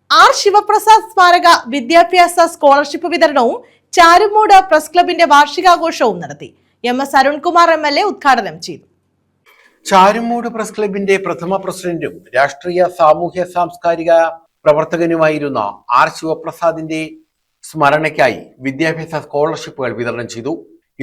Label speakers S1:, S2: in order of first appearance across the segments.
S1: R Sivaprasad സ്മാരക വിദ്യാഭ്യാസ scholarship വിതരണവും ചാരുമൂട് പ്രസ് ക്ലബിന്റെ വാർഷികാഘോഷവും നടത്തി. MS അരുൺകുമാർ MLA ഉദ്ഘാടനം ചെയ്തു.
S2: ചാരുമൂട് പ്രസ് ക്ലബിന്റെ പ്രഥമ പ്രസിഡന്റും രാഷ്ട്രീയ സാമൂഹ്യ സാംസ്കാരിക പ്രവർത്തകനുമായിരുന്ന ആർ ശിവപ്രസാദിന്റെ സ്മരണയ്ക്കായി വിദ്യാഭ്യാസ സ്കോളർഷിപ്പുകൾ വിതരണം ചെയ്തു.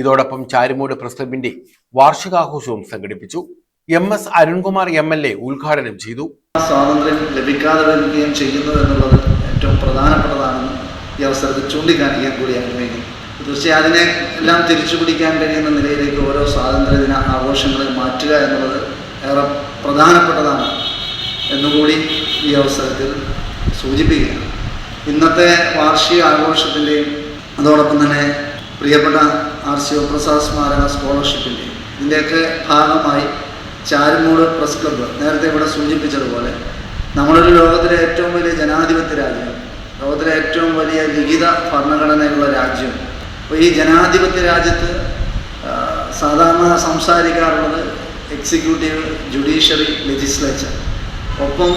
S2: ഇതോടൊപ്പം ചാരുമൂട് പ്രസ് ക്ലബിന്റെ വാർഷികാഘോഷവും സംഘടിപ്പിച്ചു. MS അരുൺകുമാർ MLA ഉദ്ഘാടനം ചെയ്തു.
S3: സ്വാതന്ത്ര്യം ലഭിക്കാതെ വരികയും ചെയ്യുന്നു എന്നുള്ളത് ഏറ്റവും പ്രധാനപ്പെട്ടതാണെന്ന് ഈ അവസരത്തിൽ ചൂണ്ടിക്കാണിക്കാൻ കൂടി ആഗ്രഹിക്കുന്നു. തീർച്ചയായും അതിനെ എല്ലാം തിരിച്ചു പിടിക്കാൻ കഴിയുന്ന നിലയിലേക്ക് ഓരോ സ്വാതന്ത്ര്യദിന ആഘോഷങ്ങളെ മാറ്റുക എന്നുള്ളത് ഏറെ പ്രധാനപ്പെട്ടതാണ് എന്നുകൂടി ഈ അവസരത്തിൽ സൂചിപ്പിക്കുകയാണ്. ഇന്നത്തെ വാർഷിക ആഘോഷത്തിൻ്റെയും അതോടൊപ്പം തന്നെ പ്രിയപ്പെട്ട ആർ ശിവപ്രസാദ് സ്മാരക സ്കോളർഷിപ്പിൻ്റെയും ഇതിൻ്റെയൊക്കെ ഭാഗമായി ചാരുമൂട് പ്രസ് ക്ലബ്ബ് നേരത്തെ ഇവിടെ സൂചിപ്പിച്ചതുപോലെ നമ്മളൊരു ലോകത്തിലെ ഏറ്റവും വലിയ ജനാധിപത്യ രാജ്യം, ലോകത്തിലെ ഏറ്റവും വലിയ ലിഖിത ഭരണഘടനയുള്ള രാജ്യം. അപ്പോൾ ഈ ജനാധിപത്യ രാജ്യത്ത് സാധാരണ സംസാരിക്കാറുള്ളത് എക്സിക്യൂട്ടീവ്, ജുഡീഷ്യറി, ലെജിസ്ലേച്ചർ, ഒപ്പം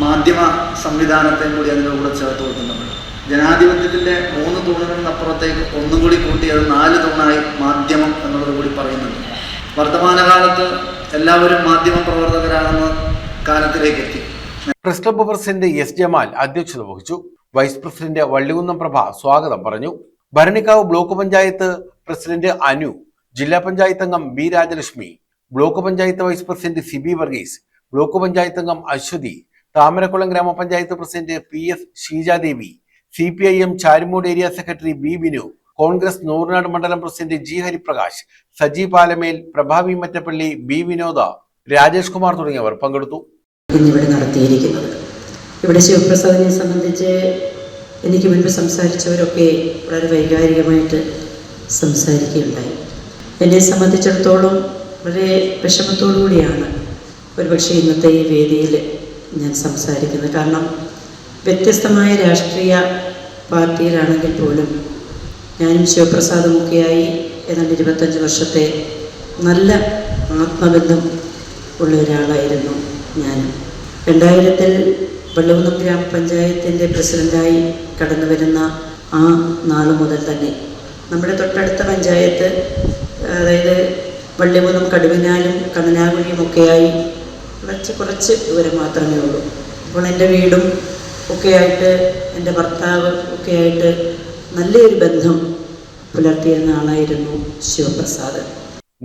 S3: മാധ്യമ സംവിധാനത്തെയും കൂടി അതിൻ്റെ കൂടെ ചേർത്ത് വെക്കുന്നുണ്ട്. ജനാധിപത്യത്തിൻ്റെ 3 തൂണുകളിനപ്പുറത്തേക്ക് ഒന്നും കൂടി കൂട്ടി അത് 4 തൂണായി മാധ്യമം എന്നുള്ളത് കൂടി പറയുന്നുണ്ട്. വർത്തമാനകാലത്ത് എല്ലാവരും മാധ്യമ പ്രവർത്തകരാകുന്ന കാലത്തിലേക്ക് എത്തി.
S2: Press club president S Jamal അധ്യക്ഷത വഹിച്ചു. വൈസ് പ്രസിഡന്റ് വള്ളികുന്നം പ്രഭ സ്വാഗതം പറഞ്ഞു. ഭരണിക്കാവ് ബ്ലോക്ക് പഞ്ചായത്ത് പ്രസിഡന്റ് അനു, ജില്ലാ പഞ്ചായത്ത് അംഗം B Rajalakshmi, block panchayat vice president Sibi Varghese, block panchayat അംഗം Aswathy, Thamarakulam grama panchayat president PS Sheejadevi, CPIM Charummoodu area secretary B Binu, Congress Nooranad മണ്ഡലം president G Hariprakash, Saji Palamel, Prabhavi Mattappally, B Vinoda, Rajesh Kumar തുടങ്ങിയവർ പങ്കെടുത്തു.
S4: ഇന്നിവിടെ നടത്തിയിരിക്കുന്നത് ഇവിടെ ശിവപ്രസാദിനെ സംബന്ധിച്ച് എനിക്ക് മുൻപ് സംസാരിച്ചവരൊക്കെ വളരെ വൈകാരികമായിട്ട് സംസാരിക്കുകയുണ്ടായി. എന്നെ സംബന്ധിച്ചിടത്തോളം വളരെ വിഷമത്തോടു കൂടിയാണ് ഒരുപക്ഷെ ഇന്നത്തെ ഈ വേദിയിൽ ഞാൻ സംസാരിക്കുന്നത്. കാരണം വ്യത്യസ്തമായ രാഷ്ട്രീയ പാർട്ടിയിലാണെങ്കിൽ പോലും ഞാനും ശിവപ്രസാദുമൊക്കെയായി ഏതാണ്ട് 25 വർഷത്തെ നല്ല ആത്മബന്ധം ഉള്ള ഒരാളായിരുന്നു ഞാനും. 2000-ൽ വള്ളികുന്നം ഗ്രാമപഞ്ചായത്തിൻ്റെ പ്രസിഡൻ്റായി കടന്നു വരുന്ന ആ നാൾ മുതൽ തന്നെ നമ്മുടെ തൊട്ടടുത്ത പഞ്ചായത്ത്, അതായത് വള്ളികുന്നം, കടുവനാലും കണ്ണനാകുഴിയുമൊക്കെയായി കുറച്ച് ദൂരം മാത്രമേ ഉള്ളൂ. അപ്പോൾ എൻ്റെ വീടും ഒക്കെയായിട്ട്, എൻ്റെ ഭർത്താവ് ഒക്കെയായിട്ട് നല്ലൊരു ബന്ധം പുലർത്തിയിരുന്ന ആളായിരുന്നു ശിവപ്രസാദ്.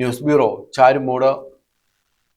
S2: News bureau, Charummood.